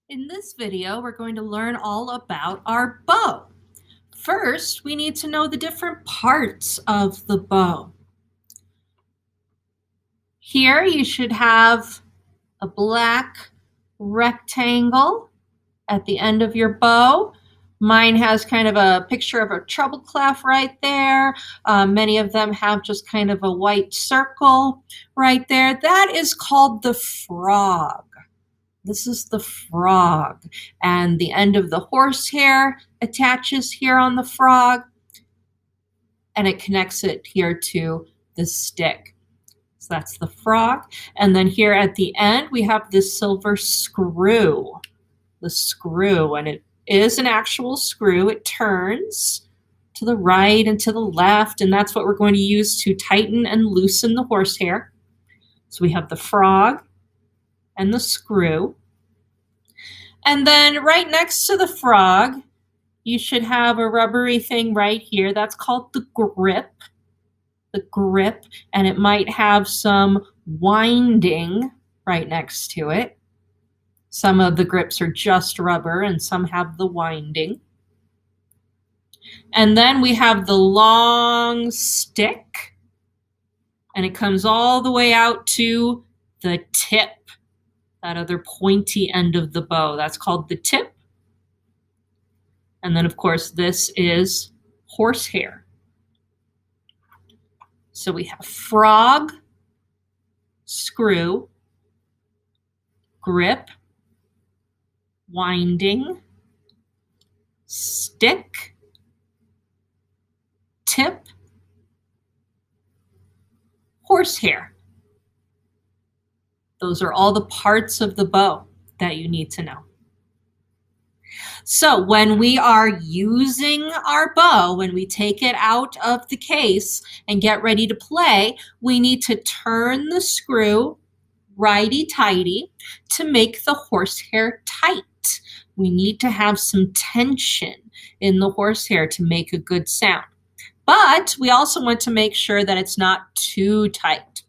In this video, we're going to learn all about our bow. First, we need to know the different parts of the bow. Here you should have a black rectangle at the end of your bow. Mine has kind of a picture of a treble clef right there. Many of them have just kind of a white circle right there. That is called the frog. This is the frog, and the end of the horsehair attaches here on the frog, and it connects it here to the stick. So that's the frog. And then here at the end, we have this silver screw, the screw, and it is an actual screw. It turns to the right and to the left, and that's what we're going to use to tighten and loosen the horsehair. So we have the frog and the screw. And then right next to the frog, you should have a rubbery thing right here. That's called the grip. The grip, and it might have some winding right next to it. Some of the grips are just rubber and some have the winding. And then we have the long stick, and it comes all the way out to the tip, that other pointy end of the bow. That's called the tip. And then, of course, this is horsehair. So we have frog, screw, grip, winding, stick, tip, horsehair. Those are all the parts of the bow that you need to know. So when we are using our bow, when we take it out of the case and get ready to play, we need to turn the screw righty-tighty to make the horsehair tight. We need to have some tension in the horsehair to make a good sound. But we also want to make sure that it's not too tight.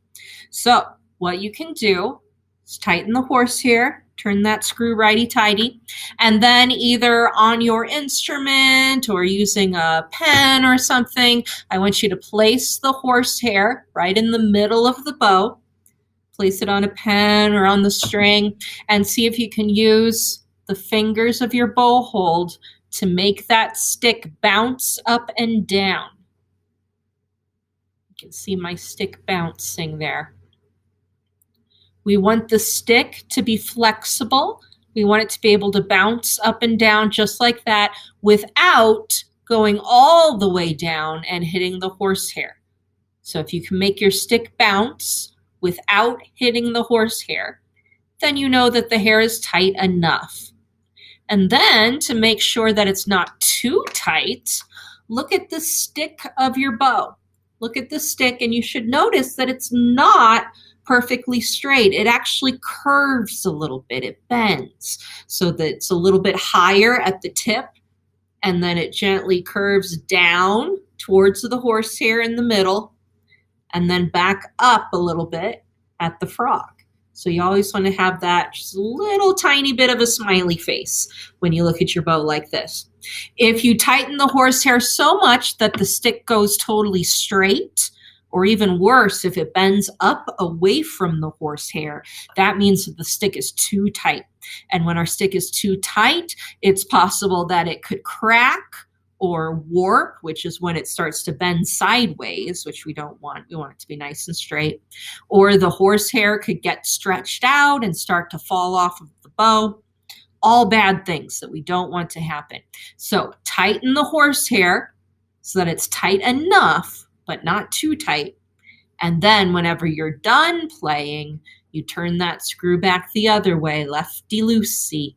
So what you can do is tighten the horsehair, turn that screw righty-tighty, and then either on your instrument or using a pen or something, I want you to place the horsehair right in the middle of the bow. Place it on a pen or on the string and see if you can use the fingers of your bow hold to make that stick bounce up and down. You can see my stick bouncing there. We want the stick to be flexible. We want it to be able to bounce up and down just like that without going all the way down and hitting the horsehair. So if you can make your stick bounce without hitting the horsehair, then you know that the hair is tight enough. And then to make sure that it's not too tight, look at the stick of your bow. Look at the stick, and you should notice that it's not perfectly straight. It actually curves a little bit. It bends so that it's a little bit higher at the tip, and then it gently curves down towards the horsehair in the middle, and then back up a little bit at the frog. So you always want to have that just a little tiny bit of a smiley face when you look at your bow like this. If you tighten the horsehair so much that the stick goes totally straight, or even worse, if it bends up away from the horsehair, that means that the stick is too tight. And when our stick is too tight, it's possible that it could crack or warp, which is when it starts to bend sideways, which we don't want. We want it to be nice and straight. Or the horsehair could get stretched out and start to fall off of the bow. All bad things that we don't want to happen. So tighten the horsehair so that it's tight enough, but not too tight. And then whenever you're done playing, you turn that screw back the other way, lefty-loosey,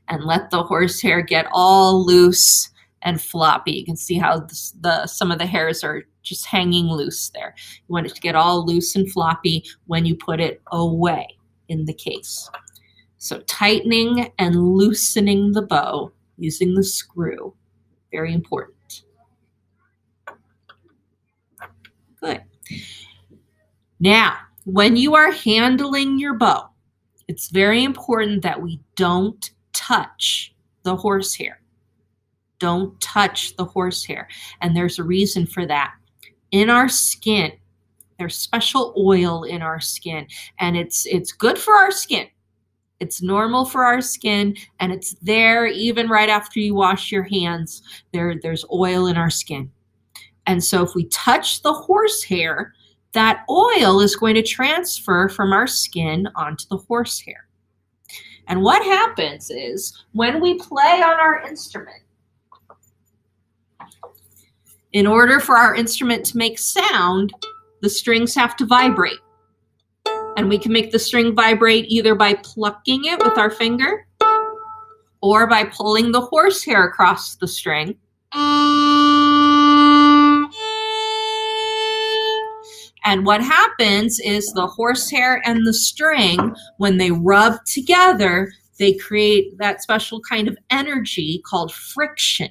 and let the horsehair get all loose and floppy. You can see how some of the hairs are just hanging loose there. You want it to get all loose and floppy when you put it away in the case. So tightening and loosening the bow using the screw, very important. Good. Now, when you are handling your bow, It's very important that we don't touch the horsehair. Don't touch the horsehair. And there's a reason for that. In our skin, there's special oil in our skin, and it's good for our skin. It's normal for our skin, and it's there even right after you wash your hands. There's oil in our skin. And so if we touch the horsehair, that oil is going to transfer from our skin onto the horsehair. And what happens is when we play on our instrument, in order for our instrument to make sound, the strings have to vibrate. And we can make the string vibrate either by plucking it with our finger or by pulling the horsehair across the string. And what happens is the horsehair and the string, when they rub together, they create that special kind of energy called friction.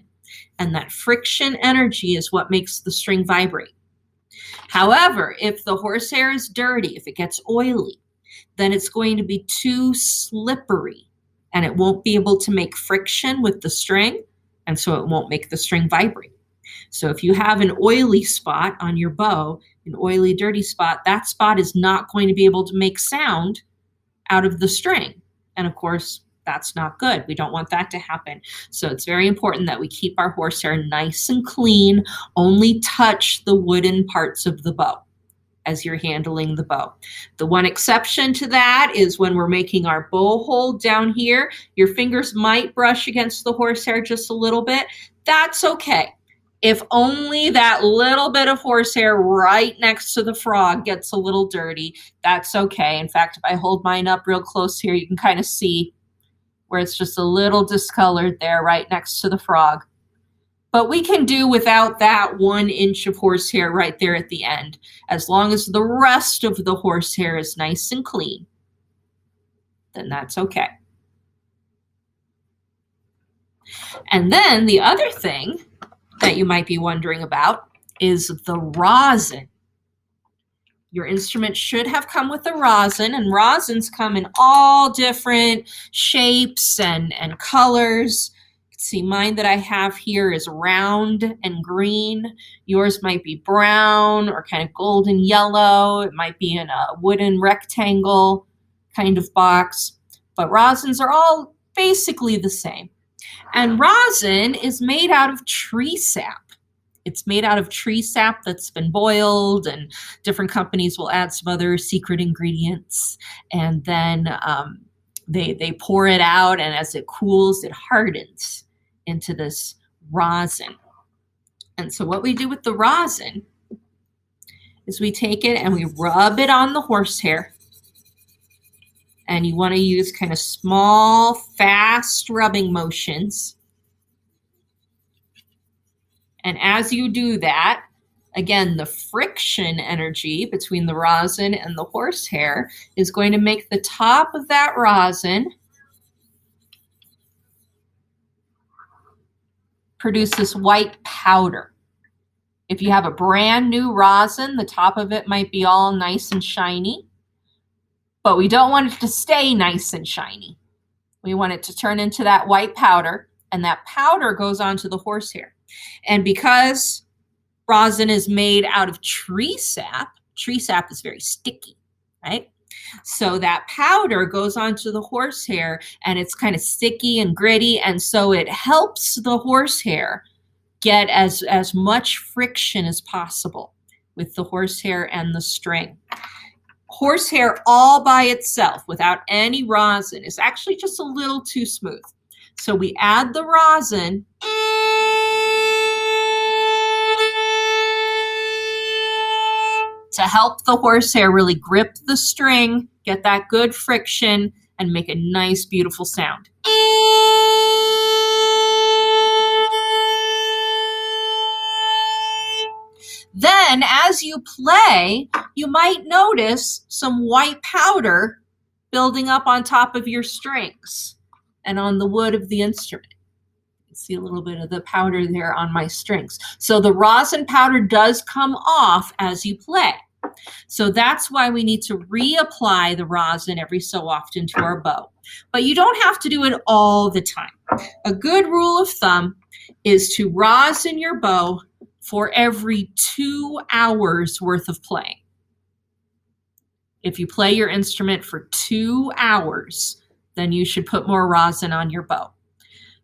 And that friction energy is what makes the string vibrate. However, if the horsehair is dirty, if it gets oily, then it's going to be too slippery and it won't be able to make friction with the string, and so it won't make the string vibrate. So if you have an oily spot on your bow, an oily, dirty spot, that spot is not going to be able to make sound out of the string. And of course, that's not good. We don't want that to happen. So it's very important that we keep our horsehair nice and clean, only touch the wooden parts of the bow as you're handling the bow. The one exception to that is when we're making our bow hold down here, your fingers might brush against the horsehair just a little bit. That's okay. If only that little bit of horsehair right next to the frog gets a little dirty, that's okay. In fact, if I hold mine up real close here, you can kind of see where it's just a little discolored there right next to the frog. But we can do without that 1 inch of horsehair right there at the end, as long as the rest of the horsehair is nice and clean, then that's okay. And then the other thing that you might be wondering about is the rosin. Your instrument should have come with a rosin, and rosins come in all different shapes and colors. You can see mine that I have here is round and green. Yours might be brown or kind of golden yellow. It might be in a wooden rectangle kind of box. But rosins are all basically the same. And rosin is made out of tree sap. It's made out of tree sap that's been boiled, and different companies will add some other secret ingredients. And then they pour it out, and as it cools, it hardens into this rosin. And so what we do with the rosin is we take it and we rub it on the horsehair. And you want to use kind of small, fast rubbing motions. And as you do that, again, the friction energy between the rosin and the horsehair is going to make the top of that rosin produce this white powder. If you have a brand new rosin, the top of it might be all nice and shiny, but we don't want it to stay nice and shiny. We want it to turn into that white powder, and that powder goes onto the horsehair. And because rosin is made out of tree sap is very sticky, right? So that powder goes onto the horsehair, and it's kind of sticky and gritty, and so it helps the horsehair get as much friction as possible with the horsehair and the string. Horsehair all by itself without any rosin is actually just a little too smooth. So we add the rosin to help the horsehair really grip the string, get that good friction, and make a nice, beautiful sound. Then, as you play, you might notice some white powder building up on top of your strings and on the wood of the instrument. You can see a little bit of the powder there on my strings. So the rosin powder does come off as you play. So that's why we need to reapply the rosin every so often to our bow. But you don't have to do it all the time. A good rule of thumb is to rosin your bow for every 2 hours worth of playing. If you play your instrument for 2 hours, then you should put more rosin on your bow.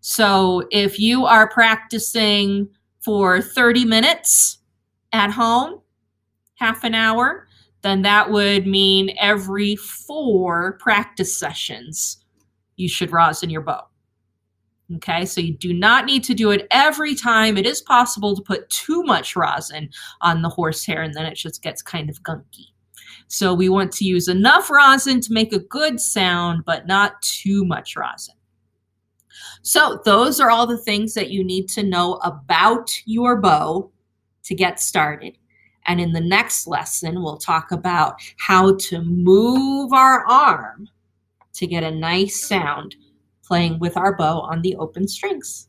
So if you are practicing for 30 minutes at home, half an hour, then that would mean every 4 practice sessions you should rosin your bow. Okay, so you do not need to do it every time. It is possible to put too much rosin on the horsehair and then it just gets kind of gunky. So we want to use enough rosin to make a good sound, but not too much rosin. So those are all the things that you need to know about your bow to get started. And in the next lesson, we'll talk about how to move our arm to get a nice sound playing with our bow on the open strings.